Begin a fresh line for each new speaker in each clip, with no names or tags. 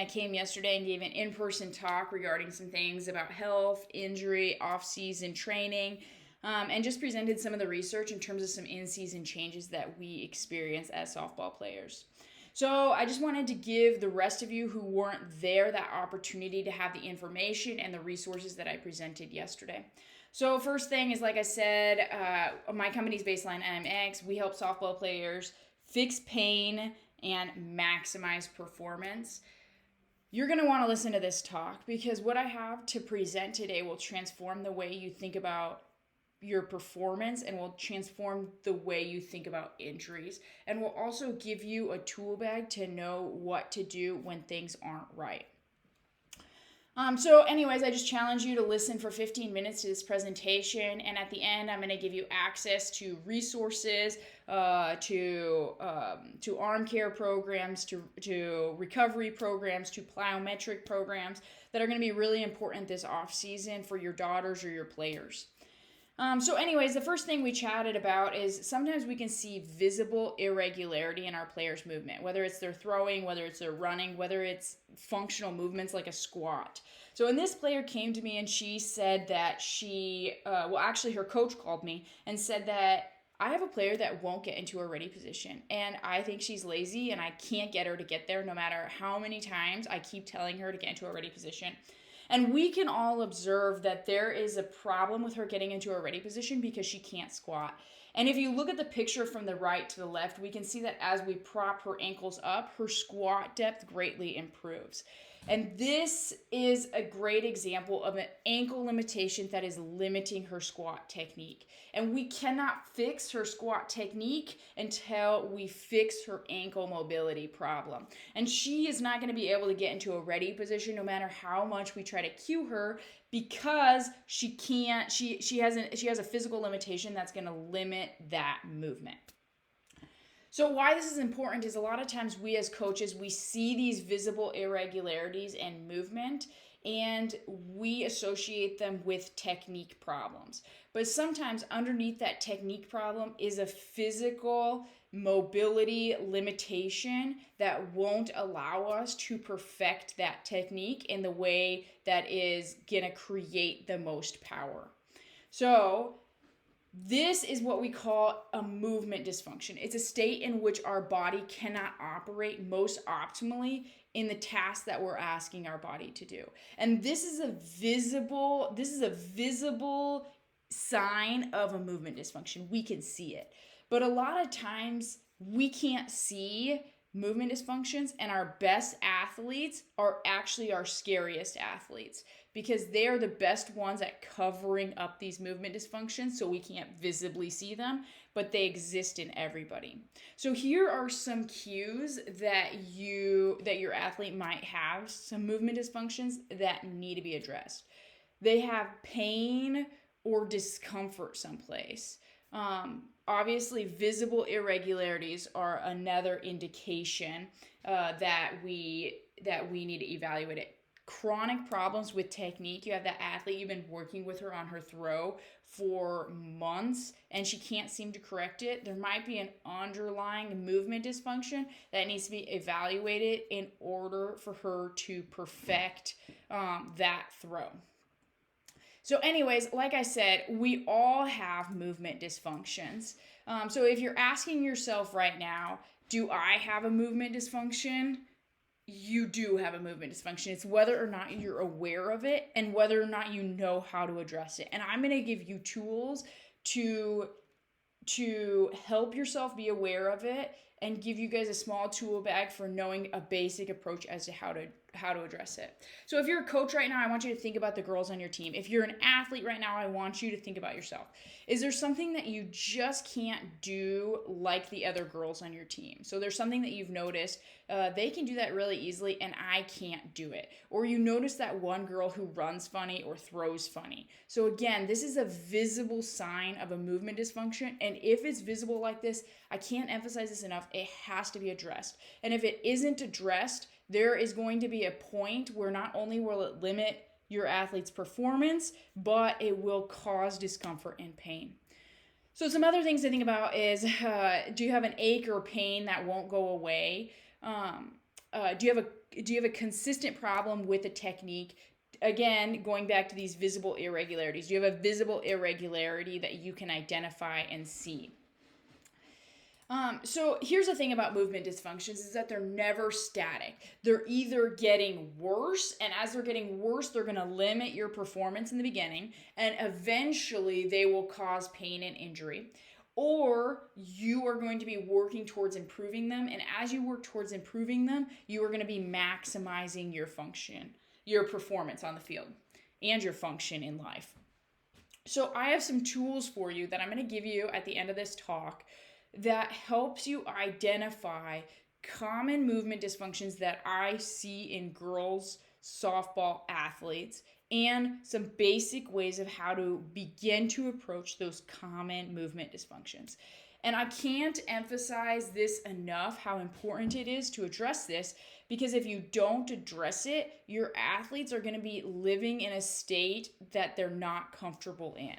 I came yesterday and gave an in-person talk regarding some things about health, injury, off-season training, and just presented some of the research in terms of some in-season changes that we experience as softball players. So I just wanted to give the rest of you who weren't there that opportunity to have the information and the resources that I presented yesterday. So first thing is, like I said, my company's Baseline MX. We help softball players fix pain and maximize performance. You're going to want to listen to this talk because what I have to present today will transform the way you think about your performance and will transform the way you think about injuries, and will also give you a tool bag to know what to do when things aren't right. So anyways, I just challenge you to listen for 15 minutes to this presentation, and at the end, I'm going to give you access to resources, to arm care programs, to recovery programs, to plyometric programs that are going to be really important this off season for your daughters or your players. So anyways, the first thing we chatted about is sometimes we can see visible irregularity in our players' movement, whether it's their throwing, whether it's their running, whether it's functional movements like a squat. So when this player came to me and she said that actually her coach called me and said that I have a player that won't get into a ready position, and I think she's lazy and I can't get her to get there no matter how many times I keep telling her to get into a ready position. And we can all observe that there is a problem with her getting into a ready position because she can't squat. And if you look at the picture from the right to the left, we can see that as we prop her ankles up, her squat depth greatly improves. And this is a great example of an ankle limitation that is limiting her squat technique. And we cannot fix her squat technique until we fix her ankle mobility problem. And she is not going to be able to get into a ready position no matter how much we try to cue her, because she can't, she has a physical limitation that's going to limit that movement. So why this is important is a lot of times we as coaches, we see these visible irregularities in movement and we associate them with technique problems. But sometimes underneath that technique problem is a physical mobility limitation that won't allow us to perfect that technique in the way that is going to create the most power. So this is what we call a movement dysfunction. It's a state in which our body cannot operate most optimally in the task that we're asking our body to do. And this is a visible sign of a movement dysfunction. We can see it. But a lot of times we can't see movement dysfunctions, and our best athletes are actually our scariest athletes because they are the best ones at covering up these movement dysfunctions so we can't visibly see them, but they exist in everybody. So here are some cues that your athlete might have some movement dysfunctions that need to be addressed. They have pain or discomfort someplace. Obviously, visible irregularities are another indication that we need to evaluate it. Chronic problems with technique. You have that athlete, you've been working with her on her throw for months and she can't seem to correct it. There might be an underlying movement dysfunction that needs to be evaluated in order for her to perfect that throw. So anyways, like I said, we all have movement dysfunctions. So if you're asking yourself right now, do I have a movement dysfunction? You do have a movement dysfunction. It's whether or not you're aware of it and whether or not you know how to address it. And I'm going to give you tools to help yourself be aware of it and give you guys a small tool bag for knowing a basic approach as to how to address it. So if you're a coach right now, I want you to think about the girls on your team. If you're an athlete right now, I want you to think about yourself. Is there something that you just can't do like the other girls on your team? So there's something that you've noticed, they can do that really easily and I can't do it. Or you notice that one girl who runs funny or throws funny. So again, this is a visible sign of a movement dysfunction. And if it's visible like this, I can't emphasize this enough, it has to be addressed. And if it isn't addressed, there is going to be a point where not only will it limit your athlete's performance, but it will cause discomfort and pain. So some other things to think about is, do you have an ache or pain that won't go away? do you have a consistent problem with a technique? Again, going back to these visible irregularities, do you have a visible irregularity that you can identify and see? So here's the thing about movement dysfunctions is that they're never static. They're either getting worse, and as they're getting worse, they're going to limit your performance in the beginning, and eventually they will cause pain and injury. Or you are going to be working towards improving them, and as you work towards improving them, you are going to be maximizing your function, your performance on the field, and your function in life. So I have some tools for you that I'm going to give you at the end of this talk that helps you identify common movement dysfunctions that I see in girls softball athletes and some basic ways of how to begin to approach those common movement dysfunctions. And I can't emphasize this enough, how important it is to address this, because if you don't address it, your athletes are going to be living in a state that they're not comfortable in.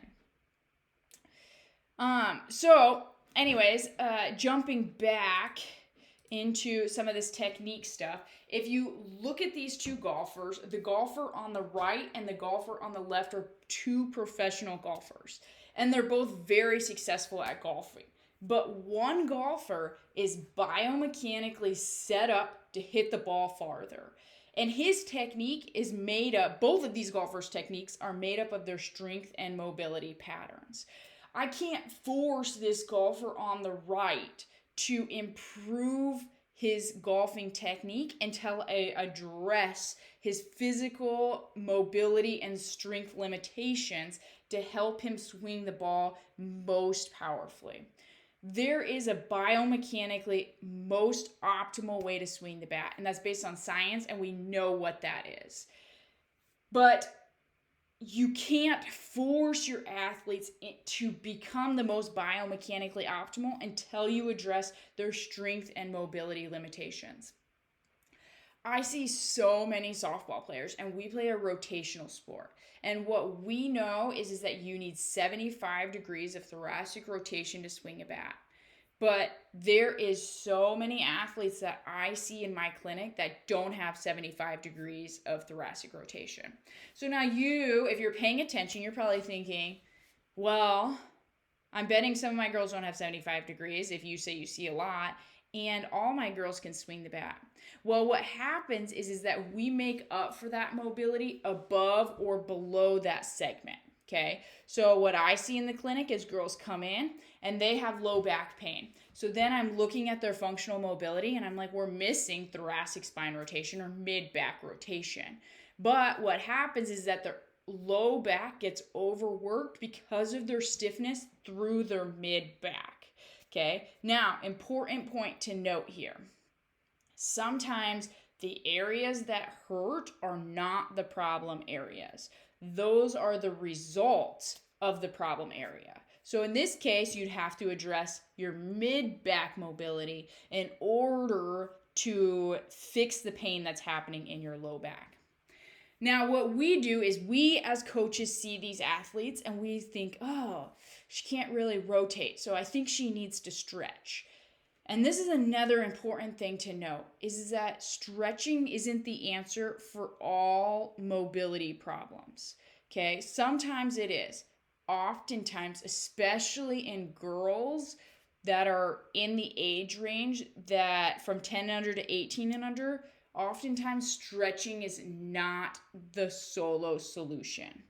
Anyways, jumping back into some of this technique stuff, if you look at these two golfers, the golfer on the right and the golfer on the left are two professional golfers, and they're both very successful at golfing. But one golfer is biomechanically set up to hit the ball farther. And his technique is made up, both of these golfers' techniques are made up of their strength and mobility patterns. I can't force this golfer on the right to improve his golfing technique until I address his physical mobility and strength limitations to help him swing the ball most powerfully. There is a biomechanically most optimal way to swing the bat, and that's based on science, and we know what that is. But you can't force your athletes to become the most biomechanically optimal until you address their strength and mobility limitations. I see so many softball players, and we play a rotational sport. And what we know is that you need 75 degrees of thoracic rotation to swing a bat. But there is so many athletes that I see in my clinic that don't have 75 degrees of thoracic rotation. So now you, if you're paying attention, you're probably thinking, well, I'm betting some of my girls don't have 75 degrees if you say you see a lot, and all my girls can swing the bat. Well, what happens is that we make up for that mobility above or below that segment. Okay, so what I see in the clinic is girls come in and they have low back pain. So then I'm looking at their functional mobility and I'm like, we're missing thoracic spine rotation or mid-back rotation. But what happens is that their low back gets overworked because of their stiffness through their mid-back. Okay, now important point to note here. Sometimes the areas that hurt are not the problem areas. Those are the results of the problem area. So in this case, you'd have to address your mid-back mobility in order to fix the pain that's happening in your low back. Now, what we do is we as coaches see these athletes and we think, oh, she can't really rotate, so I think she needs to stretch. And this is another important thing to note, is that stretching isn't the answer for all mobility problems, okay? Sometimes it is. Oftentimes, especially in girls that are in the age range that from 10 and under to 18 and under, oftentimes stretching is not the solo solution,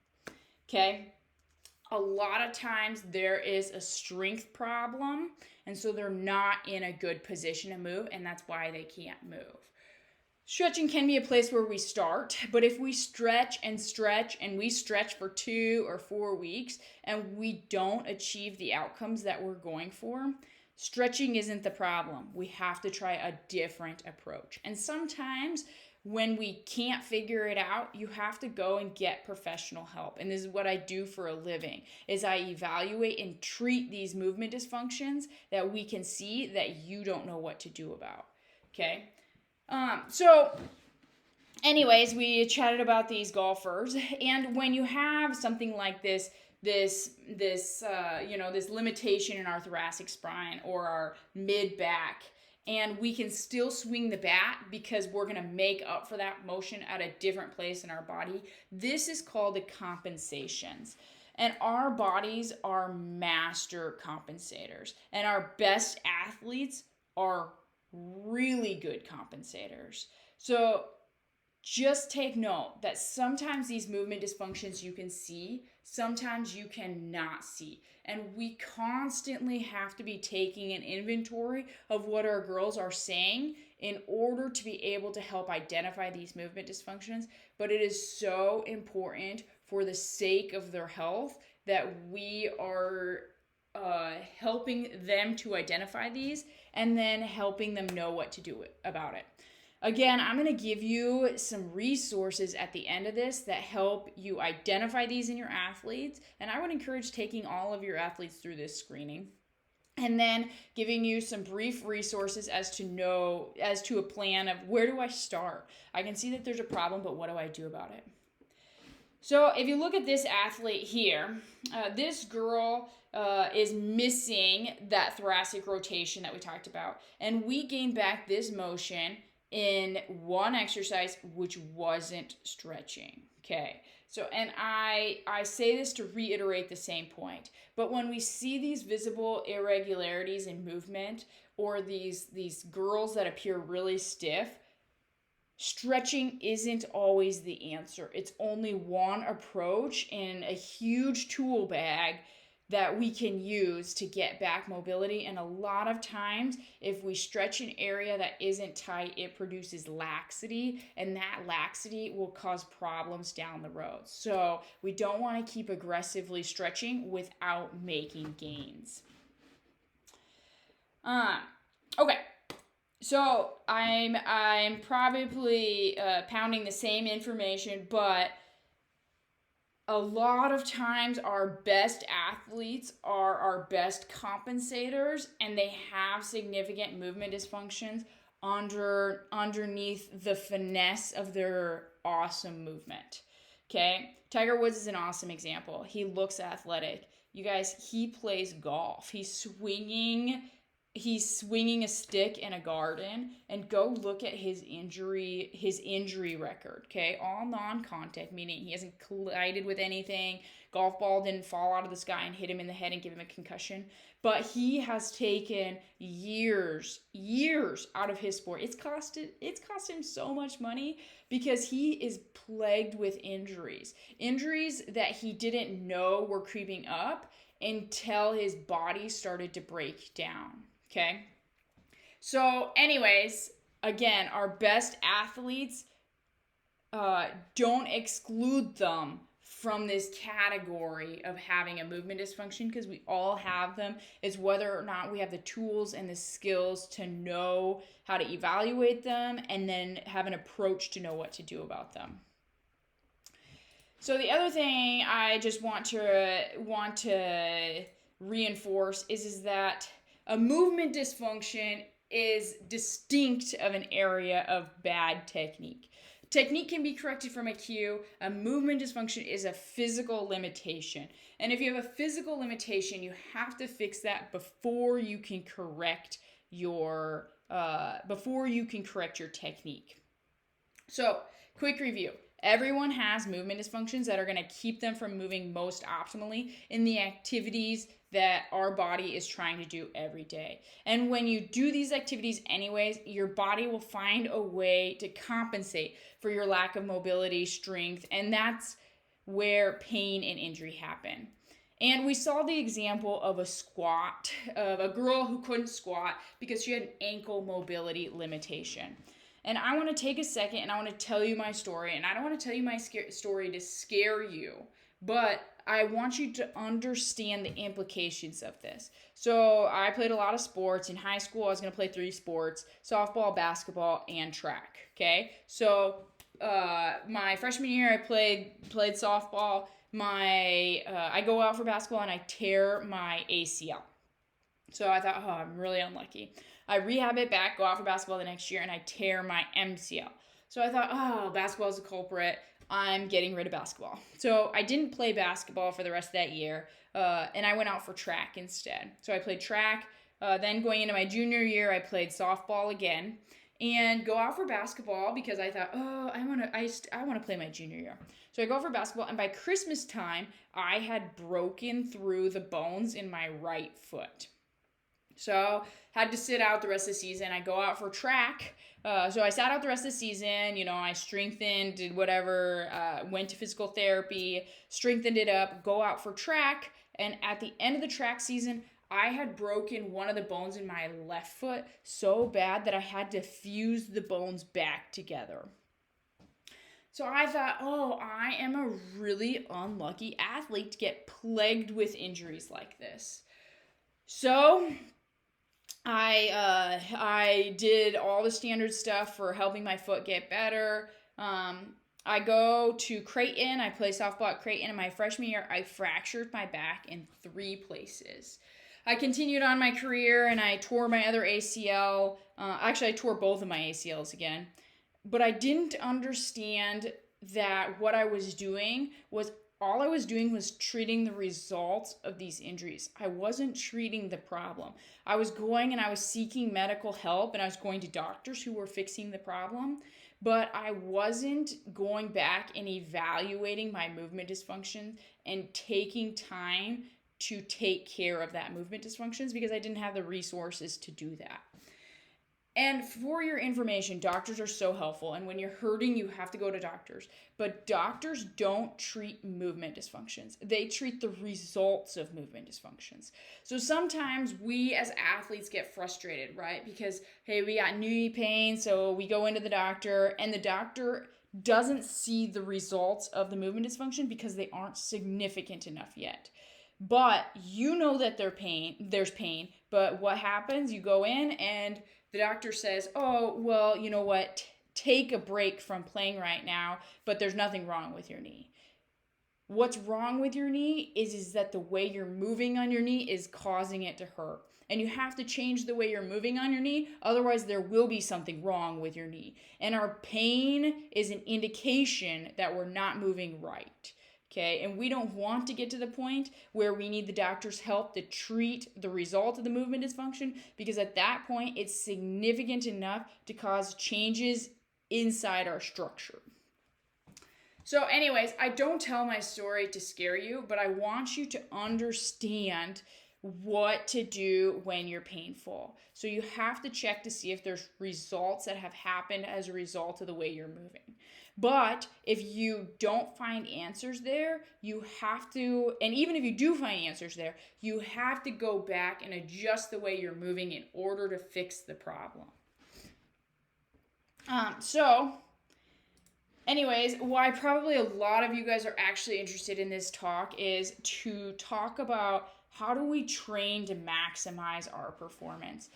okay? A lot of times there is a strength problem, and so they're not in a good position to move, and that's why they can't move. Stretching can be a place where we start, but if we stretch and we stretch for 2 or 4 weeks and we don't achieve the outcomes that we're going for, stretching isn't the problem. We have to try a different approach. And sometimes when we can't figure it out, you have to go and get professional help. And this is what I do for a living, is I evaluate and treat these movement dysfunctions that we can see that you don't know what to do about, okay? So anyways, we chatted about these golfers, and when you have something like this limitation in our thoracic spine or our mid-back, and we can still swing the bat because we're going to make up for that motion at a different place in our body. This is called the compensations. And our bodies are master compensators. And our best athletes are really good compensators. So just take note that sometimes these movement dysfunctions you can see, sometimes you cannot see. And we constantly have to be taking an inventory of what our girls are saying in order to be able to help identify these movement dysfunctions. But it is so important for the sake of their health that we are helping them to identify these and then helping them know what to do about it. Again, I'm going to give you some resources at the end of this that help you identify these in your athletes. And I would encourage taking all of your athletes through this screening. And then giving you some brief resources as to a plan of where do I start? I can see that there's a problem, but what do I do about it? So if you look at this athlete here, this girl is missing that thoracic rotation that we talked about. And we gained back this motion in one exercise, which wasn't stretching. Okay. So, and I say this to reiterate the same point, but when we see these visible irregularities in movement or these girls that appear really stiff, stretching isn't always the answer. It's only one approach in a huge tool bag that we can use to get back mobility. And a lot of times, if we stretch an area that isn't tight, it produces laxity, and that laxity will cause problems down the road. So we don't want to keep aggressively stretching without making gains. Okay. So I'm probably pounding the same information, but a lot of times our best athletes are our best compensators, and they have significant movement dysfunctions underneath the finesse of their awesome movement. Okay? Tiger Woods is an awesome example. He looks athletic. You guys, he plays golf. He's swinging a stick in a garden, and go look at his injury record. Okay, all non-contact, meaning he hasn't collided with anything. Golf ball didn't fall out of the sky and hit him in the head and give him a concussion. But he has taken years out of his sport. It's cost him so much money because he is plagued with injuries that he didn't know were creeping up until his body started to break down. Okay, so anyways, again, our best athletes, don't exclude them from this category of having a movement dysfunction, because we all have them. It's whether or not we have the tools and the skills to know how to evaluate them and then have an approach to know what to do about them. So the other thing I just want to reinforce is that a movement dysfunction is distinct of an area of bad technique. Technique can be corrected from a cue. A movement dysfunction is a physical limitation. And if you have a physical limitation, you have to fix that before you can correct your technique. So, quick review. Everyone has movement dysfunctions that are going to keep them from moving most optimally in the activities that our body is trying to do every day. And when you do these activities anyways, your body will find a way to compensate for your lack of mobility, strength, and that's where pain and injury happen. And we saw the example of a girl who couldn't squat because she had an ankle mobility limitation. And I want to take a second and I want to tell you my story. And I don't want to tell you my story to scare you, but I want you to understand the implications of this. So I played a lot of sports. In high school, I was going to play 3 sports: softball, basketball, and track. Okay. So my freshman year, I played softball. I go out for basketball and I tear my ACL. So I thought, I'm really unlucky. I rehab it back, go out for basketball the next year, and I tear my MCL. So I thought, basketball is a culprit. I'm getting rid of basketball. So I didn't play basketball for the rest of that year, and I went out for track instead. So I played track Then going into my junior year, I played softball again and go out for basketball because I thought, oh, I want to play my junior year. So I go for basketball, and by Christmas time, I had broken through the bones in my right foot. So had to sit out the rest of the season. I go out for track. So I sat out the rest of the season. I strengthened, did whatever, went to physical therapy, strengthened it up, go out for track. And at the end of the track season, I had broken one of the bones in my left foot so bad that I had to fuse the bones back together. So I thought, oh, I am a really unlucky athlete to get plagued with injuries like this. So I did all the standard stuff for helping my foot get better. I go to Creighton. I play softball at Creighton. In my freshman year, I fractured my back in 3 places. I continued on my career, and I tore my other ACL. Actually, I tore both of my ACLs again. But I didn't understand that what I was doing was all I was doing was treating the results of these injuries. I wasn't treating the problem. I was going and I was seeking medical help, and I was going to doctors who were fixing the problem, but I wasn't going back and evaluating my movement dysfunction and taking time to take care of that movement dysfunctions because I didn't have the resources to do that. And for your information, doctors are so helpful. And when you're hurting, you have to go to doctors. But doctors don't treat movement dysfunctions. They treat the results of movement dysfunctions. So sometimes we as athletes get frustrated, right? Because, hey, we got knee pain, so we go into the doctor, and the doctor doesn't see the results of the movement dysfunction because they aren't significant enough yet. But you know that there's pain. But what happens? You go in and the doctor says, oh, well, you know what? Take a break from playing right now, but there's nothing wrong with your knee. What's wrong with your knee is that the way you're moving on your knee is causing it to hurt. And you have to change the way you're moving on your knee. Otherwise, there will be something wrong with your knee. And our pain is an indication that we're not moving right. Okay, and we don't want to get to the point where we need the doctor's help to treat the result of the movement dysfunction, because at that point, it's significant enough to cause changes inside our structure. So anyways, I don't tell my story to scare you, but I want you to understand what to do when you're painful. So you have to check to see if there's results that have happened as a result of the way you're moving. But if you don't find answers there, you have to, and even if you do find answers there, you have to go back and adjust the way you're moving in order to fix the problem. Anyways, why probably a lot of you guys are actually interested in this talk is to talk about how do we train to maximize our performance.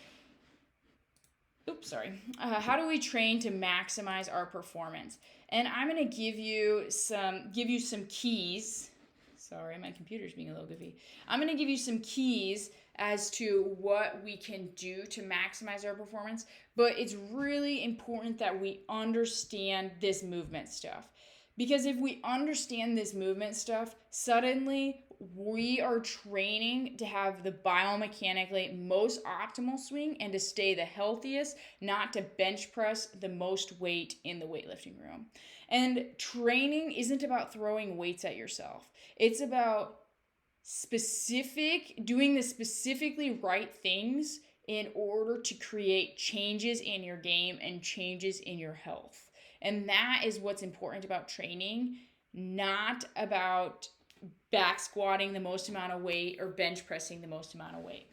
How do we train to maximize our performance? And I'm going to give you some keys. Sorry, my computer's being a little goofy. I'm going to give you some keys as to what we can do to maximize our performance, but it's really important that we understand this movement stuff. Because if we understand this movement stuff, suddenly we are training to have the biomechanically most optimal swing and to stay the healthiest, not to bench press the most weight in the weightlifting room. And training isn't about throwing weights at yourself. It's about doing the specifically right things in order to create changes in your game and changes in your health. And that is what's important about training, not about back squatting the most amount of weight or bench pressing the most amount of weight.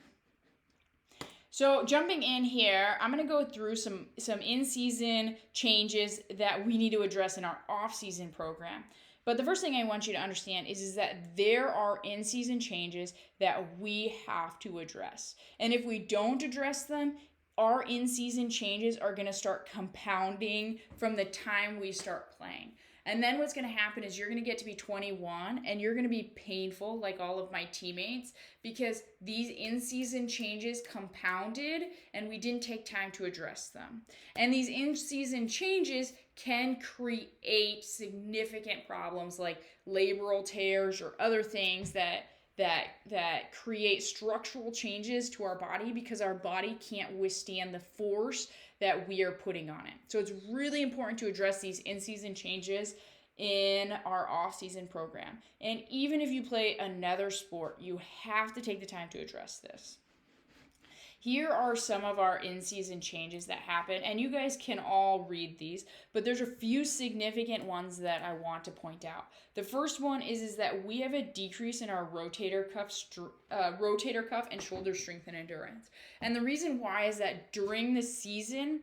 So jumping in here, I'm going to go through some in-season changes that we need to address in our off-season program. But the first thing I want you to understand is that there are in-season changes that we have to address. And if we don't address them, our in-season changes are going to start compounding from the time we start playing. And then what's going to happen is you're going to get to be 21 and you're going to be painful like all of my teammates because these in-season changes compounded and we didn't take time to address them. And these in-season changes can create significant problems like labral tears or other things that that create structural changes to our body because our body can't withstand the force that we are putting on it. So it's really important to address these in-season changes in our off-season program. And even if you play another sport, you have to take the time to address this. Here are some of our in-season changes that happen, and you guys can all read these, but there's a few significant ones that I want to point out. The first one is that we have a decrease in our rotator cuff and shoulder strength and endurance. And the reason why is that during the season,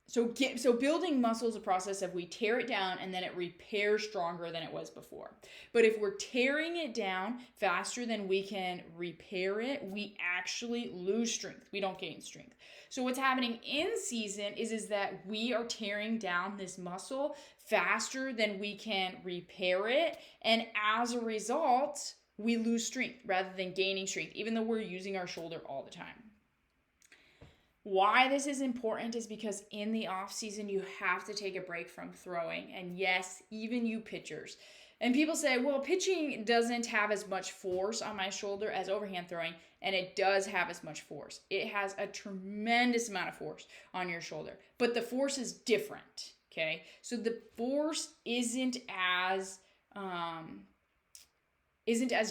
so building muscle is a process of we tear it down and then it repairs stronger than it was before. But if we're tearing it down faster than we can repair it, we actually lose strength. We don't gain strength. So what's happening in season is that we are tearing down this muscle faster than we can repair it. And as a result, we lose strength rather than gaining strength, even though we're using our shoulder all the time. Why this is important is because in the off season, you have to take a break from throwing. And yes, even you pitchers. And people say, well, pitching doesn't have as much force on my shoulder as overhand throwing. And it does have as much force. It has a tremendous amount of force on your shoulder. But the force is different, okay? So the force isn't as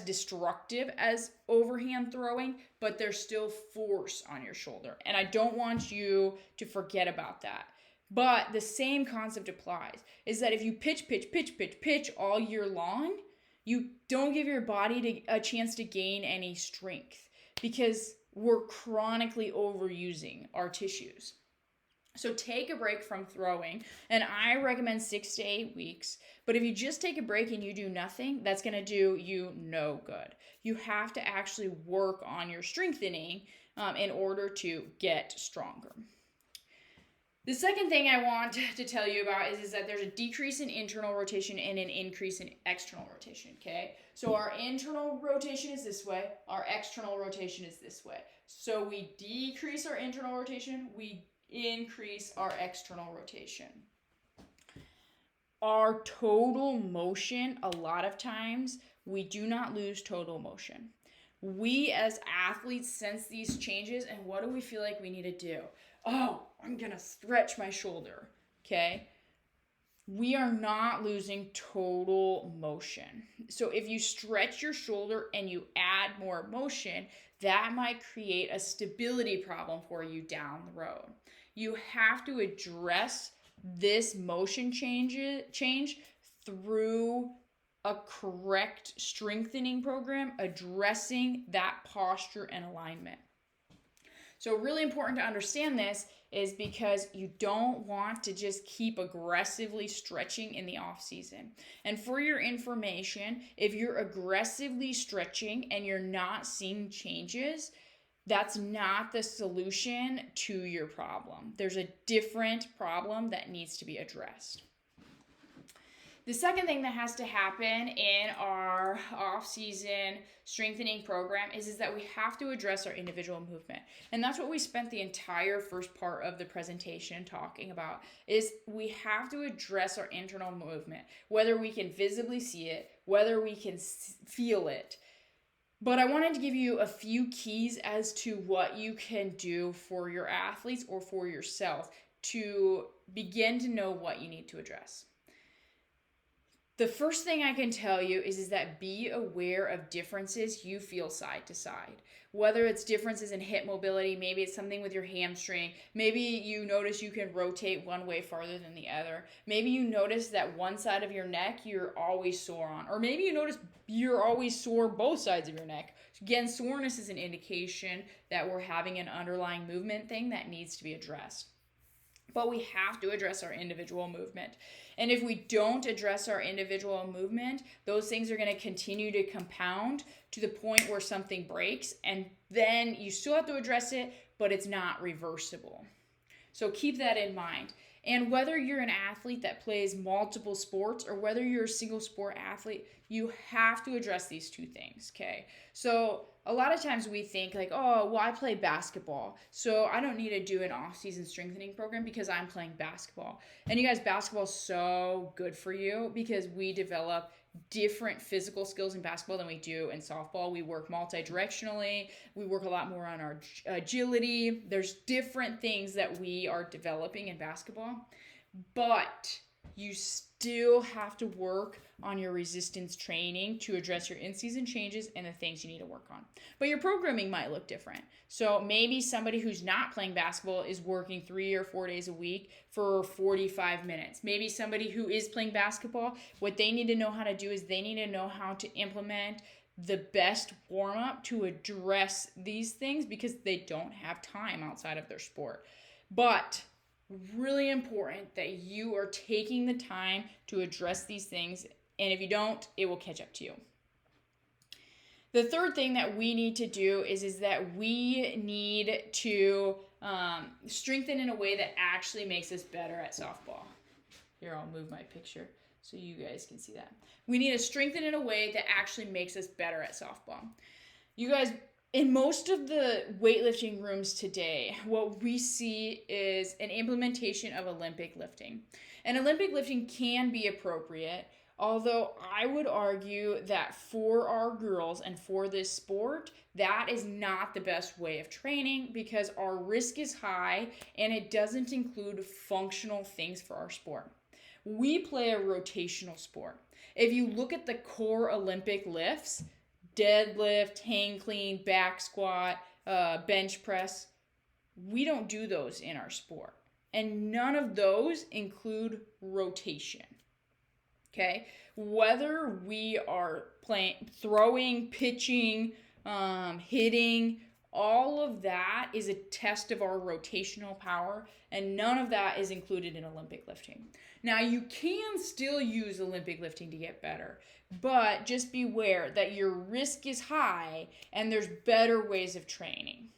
destructive as overhand throwing, but there's still force on your shoulder. And I don't want you to forget about that. But the same concept applies, is that if you pitch all year long, you don't give your body a chance to gain any strength because we're chronically overusing our tissues. So take a break from throwing, and I recommend 6 to 8 weeks. But if you just take a break and you do nothing, that's going to do you no good. You have to actually work on your strengthening in order to get stronger. The second thing I want to tell you about is that there's a decrease in internal rotation and an increase in external rotation, okay? So our internal rotation is this way, our external rotation is this way. So we decrease our internal rotation, we increase our external rotation. Our total motion, a lot of times, we do not lose total motion. We as athletes sense these changes, and what do we feel like we need to do? Oh, I'm going to stretch my shoulder, okay? We are not losing total motion. So if you stretch your shoulder and you add more motion, that might create a stability problem for you down the road. You have to address this motion change through a correct strengthening program, addressing that posture and alignment. So really important to understand this is because you don't want to just keep aggressively stretching in the off season. And for your information, if you're aggressively stretching and you're not seeing changes, that's not the solution to your problem. There's a different problem that needs to be addressed. The second thing that has to happen in our off-season strengthening program is that we have to address our individual movement. And that's what we spent the entire first part of the presentation talking about, is we have to address our internal movement, whether we can visibly see it, whether we can feel it. But I wanted to give you a few keys as to what you can do for your athletes or for yourself to begin to know what you need to address. The first thing I can tell you is that be aware of differences you feel side to side. Whether it's differences in hip mobility, maybe it's something with your hamstring, maybe you notice you can rotate one way farther than the other, maybe you notice that one side of your neck you're always sore on, or maybe you notice you're always sore both sides of your neck. Again, soreness is an indication that we're having an underlying movement thing that needs to be addressed. But we have to address our individual movement. And if we don't address our individual movement, those things are going to continue to compound to the point where something breaks. And then you still have to address it, but it's not reversible. So keep that in mind. And whether you're an athlete that plays multiple sports or whether you're a single sport athlete, you have to address these two things, okay? So a lot of times we think like, oh, well, I play basketball, so I don't need to do an off-season strengthening program because I'm playing basketball. And you guys, basketball is so good for you because we develop different physical skills in basketball than we do in softball. We work multi-directionally. We work a lot more on our agility. There's different things that we are developing in basketball, but you still have to work on your resistance training to address your in-season changes and the things you need to work on. But your programming might look different. So maybe somebody who's not playing basketball is working 3 or 4 days a week for 45 minutes. Maybe somebody who is playing basketball, what they need to know how to do is they need to know how to implement the best warm-up to address these things because they don't have time outside of their sport. But really important that you are taking the time to address these things, and if you don't, it will catch up to you. The third thing that we need to do is that we need to strengthen in a way that actually makes us better at softball. Here, I'll move my picture so you guys can see that. We need to strengthen in a way that actually makes us better at softball. You guys, in most of the weightlifting rooms today, what we see is an implementation of Olympic lifting. And Olympic lifting can be appropriate, although I would argue that for our girls and for this sport, that is not the best way of training because our risk is high and it doesn't include functional things for our sport. We play a rotational sport. If you look at the core Olympic lifts, deadlift, hang clean, back squat, bench press, we don't do those in our sport. And none of those include rotation. Okay? Whether we are throwing, pitching, hitting, all of that is a test of our rotational power, and none of that is included in Olympic lifting. Now, you can still use Olympic lifting to get better, but just beware that your risk is high and there's better ways of training.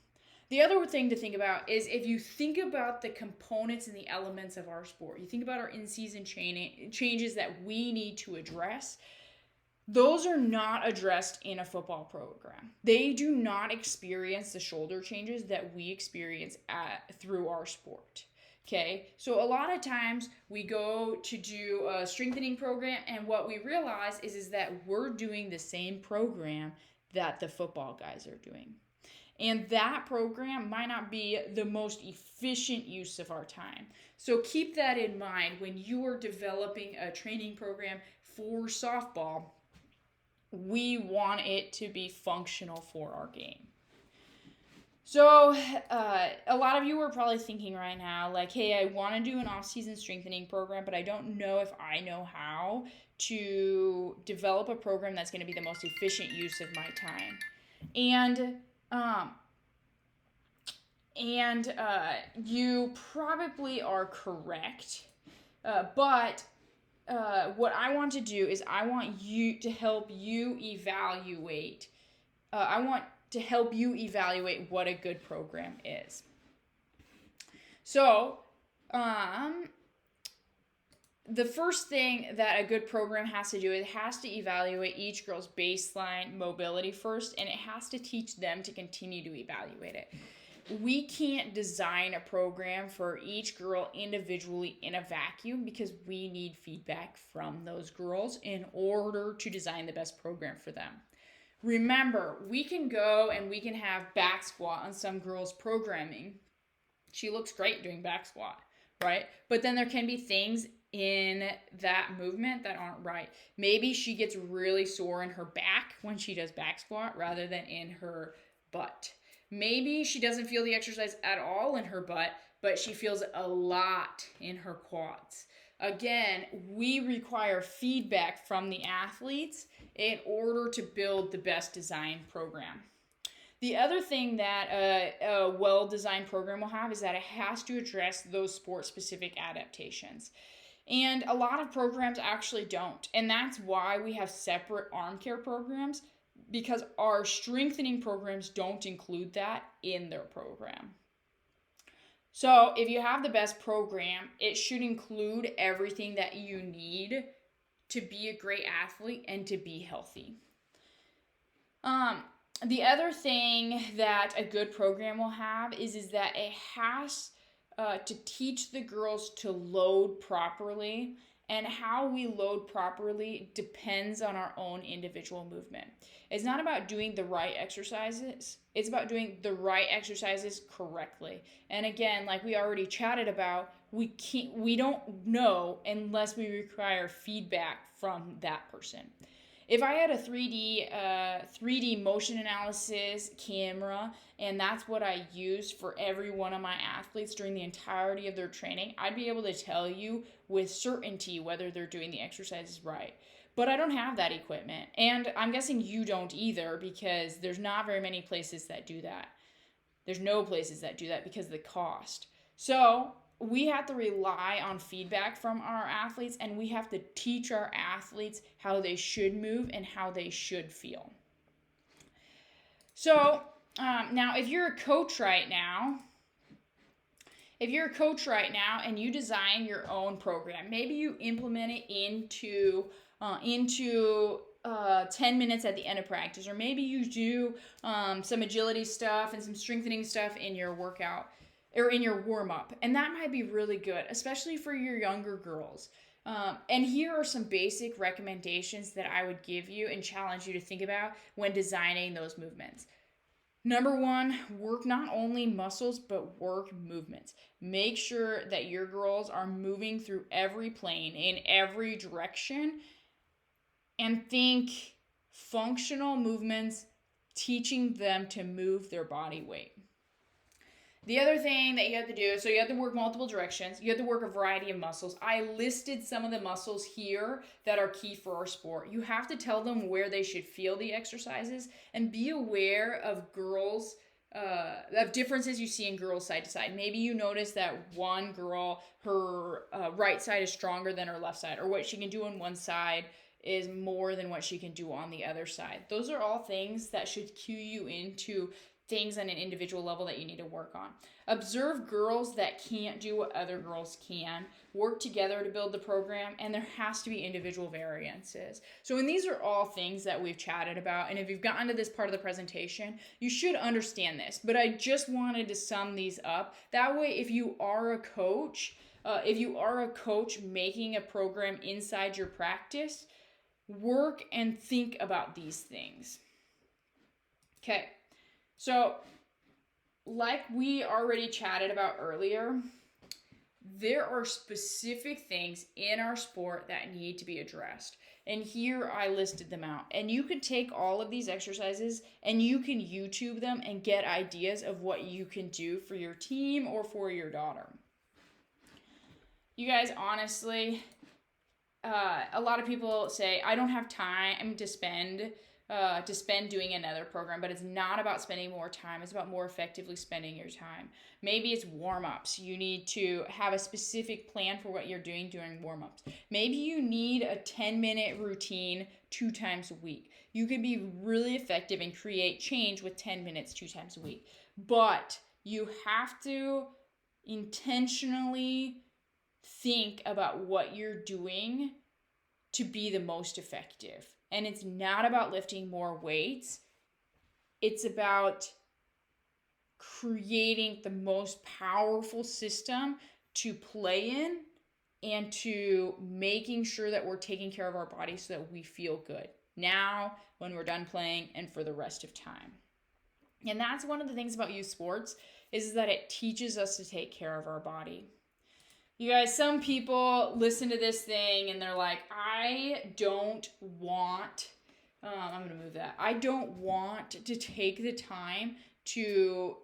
The other thing to think about is if you think about the components and the elements of our sport, you think about our in-season changes that we need to address, those are not addressed in a football program. They do not experience the shoulder changes that we experience through our sport. Okay, so a lot of times we go to do a strengthening program and what we realize is that we're doing the same program that the football guys are doing. And that program might not be the most efficient use of our time. So keep that in mind when you are developing a training program for softball. We want it to be functional for our game. So a lot of you are probably thinking right now, like, hey, I want to do an off-season strengthening program, but I don't know if I know how to develop a program that's going to be the most efficient use of my time. And you probably are correct, but what I want to do is I want you to help you evaluate. What a good program is. So, the first thing that a good program has to do is it has to evaluate each girl's baseline mobility first, and it has to teach them to continue to evaluate it. We can't design a program for each girl individually in a vacuum because we need feedback from those girls in order to design the best program for them. Remember, we can go and we can have back squat on some girl's programming. She looks great doing back squat, right? But then there can be things in that movement that aren't right. Maybe she gets really sore in her back when she does back squat rather than in her butt. Maybe she doesn't feel the exercise at all in her butt, but she feels a lot in her quads. Again, we require feedback from the athletes in order to build the best designed program. The other thing that a well-designed program will have is that it has to address those sport-specific adaptations. And a lot of programs actually don't. And that's why we have separate arm care programs, because our strengthening programs don't include that in their program. So if you have the best program, it should include everything that you need to be a great athlete and to be healthy. The other thing that a good program will have is that it has to teach the girls to load properly And how we load properly depends on our own individual movement. It's not about doing the right exercises. It's about doing the right exercises correctly. And again, like we already chatted about, we don't know unless we require feedback from that person. If I had a 3D motion analysis camera, and that's what I used for every one of my athletes during the entirety of their training, I'd be able to tell you with certainty whether they're doing the exercises right. But I don't have that equipment, and I'm guessing you don't either, because there's not very many places that do that. There's no places that do that because of the cost. So we have to rely on feedback from our athletes, and we have to teach our athletes how they should move and how they should feel. So now if you're a coach right now and you design your own program, maybe you implement it into 10 minutes at the end of practice, or maybe you do some agility stuff and some strengthening stuff in your workout or in your warm-up, and that might be really good, especially for your younger girls. And here are some basic recommendations that I would give you and challenge you to think about when designing those movements. Number one, work not only muscles, but work movements. Make sure that your girls are moving through every plane in every direction, and think functional movements, teaching them to move their body weight. The other thing that you have to do, so you have to work multiple directions. You have to work a variety of muscles. I listed some of the muscles here that are key for our sport. You have to tell them where they should feel the exercises, and be aware of girls, of differences you see in girls side to side. Maybe you notice that one girl, her right side is stronger than her left side, or what she can do on one side is more than what she can do on the other side. Those are all things that should cue you into things on an individual level that you need to work on. Observe girls that can't do what other girls can. Work together to build the program, and there has to be individual variances. So, and these are all things that we've chatted about, and if you've gotten to this part of the presentation, you should understand this. But I just wanted to sum these up. That way, if you are a coach making a program inside your practice, work and think about these things. Okay. So, like we already chatted about earlier, there are specific things in our sport that need to be addressed. And here I listed them out. And you can take all of these exercises and you can YouTube them and get ideas of what you can do for your team or for your daughter. You guys, honestly, a lot of people say, I don't have time to spend doing another program, but it's not about spending more time. It's about more effectively spending your time. Maybe it's warm-ups. You need to have a specific plan for what you're doing during warm-ups. Maybe you need a 10-minute routine 2 times a week. You can be really effective and create change with 10 minutes 2 times a week. But you have to intentionally think about what you're doing to be the most effective. And it's not about lifting more weights. It's about creating the most powerful system to play in, and to making sure that we're taking care of our body so that we feel good now, when we're done playing, and for the rest of time. And that's one of the things about youth sports, is that it teaches us to take care of our body. You guys, some people listen to this thing and they're like, I don't want to take the time to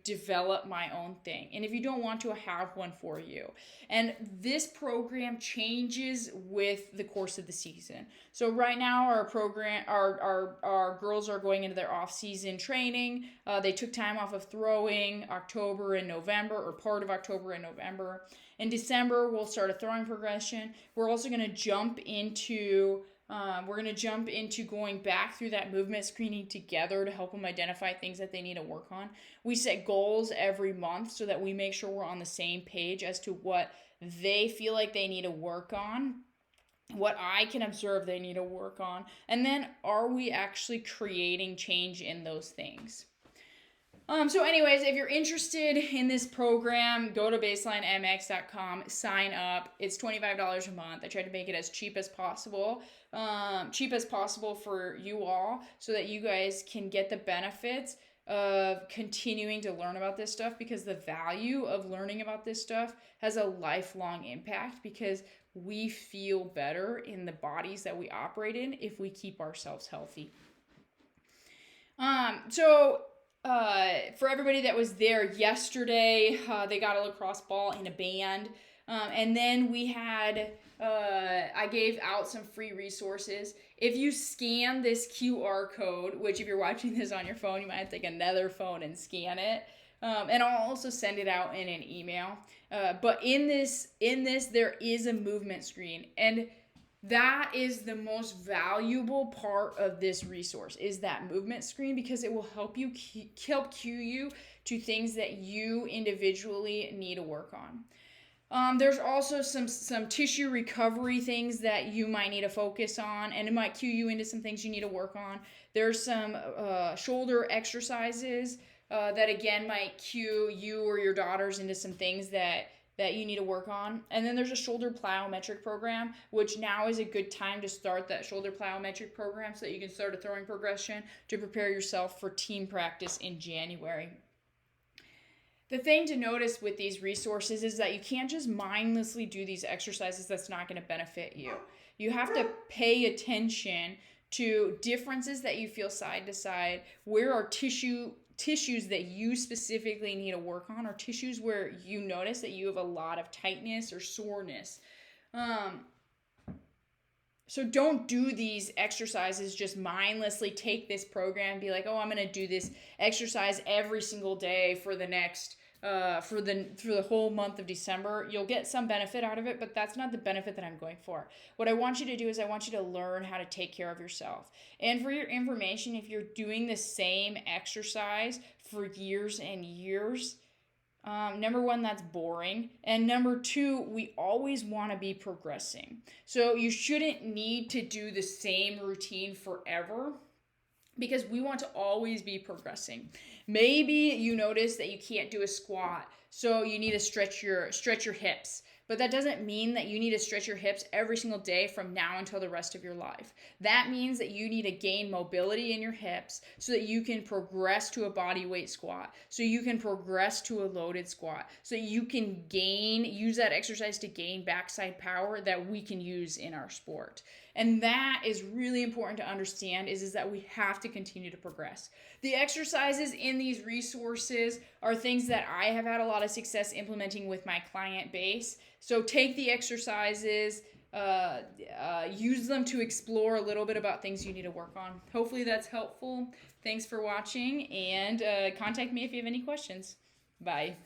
develop my own thing. And if you don't want to, I have one for you. And this program changes with the course of the season. So right now our girls are going into their off-season training. They took time off of throwing October and November, or part of October and November. In December, we'll start a throwing progression. We're also going to jump into going back through that movement screening together to help them identify things that they need to work on. We set goals every month so that we make sure we're on the same page as to what they feel like they need to work on, what I can observe they need to work on, and then are we actually creating change in those things? So anyways, if you're interested in this program, go to baselinemx.com, sign up. It's $25 a month. I tried to make it as cheap as possible for you all, so that you guys can get the benefits of continuing to learn about this stuff, because the value of learning about this stuff has a lifelong impact, because we feel better in the bodies that we operate in if we keep ourselves healthy. For everybody that was there yesterday, they got a lacrosse ball in a band. And then we had, I gave out some free resources. If you scan this QR code, which if you're watching this on your phone, you might have to take another phone and scan it. And I'll also send it out in an email. But in this, there is a movement screen. And that is the most valuable part of this resource, is that movement screen, because it will help cue you to things that you individually need to work on. There's also some tissue recovery things that you might need to focus on, and it might cue you into some things you need to work on. There's some shoulder exercises that again might cue you or your daughters into some things that you need to work on. And then there's a shoulder plyometric program, which now is a good time to start that shoulder plyometric program so that you can start a throwing progression to prepare yourself for team practice in January. The thing to notice with these resources is that you can't just mindlessly do these exercises that's not going to benefit you. You have to pay attention to differences that you feel side to side. Where are tissues that you specifically need to work on, or tissues where you notice that you have a lot of tightness or soreness. So don't do these exercises just mindlessly. Take this program and be like, oh, I'm going to do this exercise every single day for the next for the whole month of December. You'll get some benefit out of it, but that's not the benefit that I'm going for. What I want you to do is I want you to learn how to take care of yourself. And for your information, if you're doing the same exercise for years and years, number one, that's boring. And number two, we always want to be progressing. So you shouldn't need to do the same routine forever, because we want to always be progressing. Maybe you notice that you can't do a squat, so you need to stretch your hips. But that doesn't mean that you need to stretch your hips every single day from now until the rest of your life. That means that you need to gain mobility in your hips so that you can progress to a body weight squat, so you can progress to a loaded squat, so you can use that exercise to gain backside power that we can use in our sport. And that is really important to understand, is that we have to continue to progress. The exercises in these resources are things that I have had a lot of success implementing with my client base. So take the exercises, use them to explore a little bit about things you need to work on. Hopefully that's helpful. Thanks for watching, and contact me if you have any questions. Bye.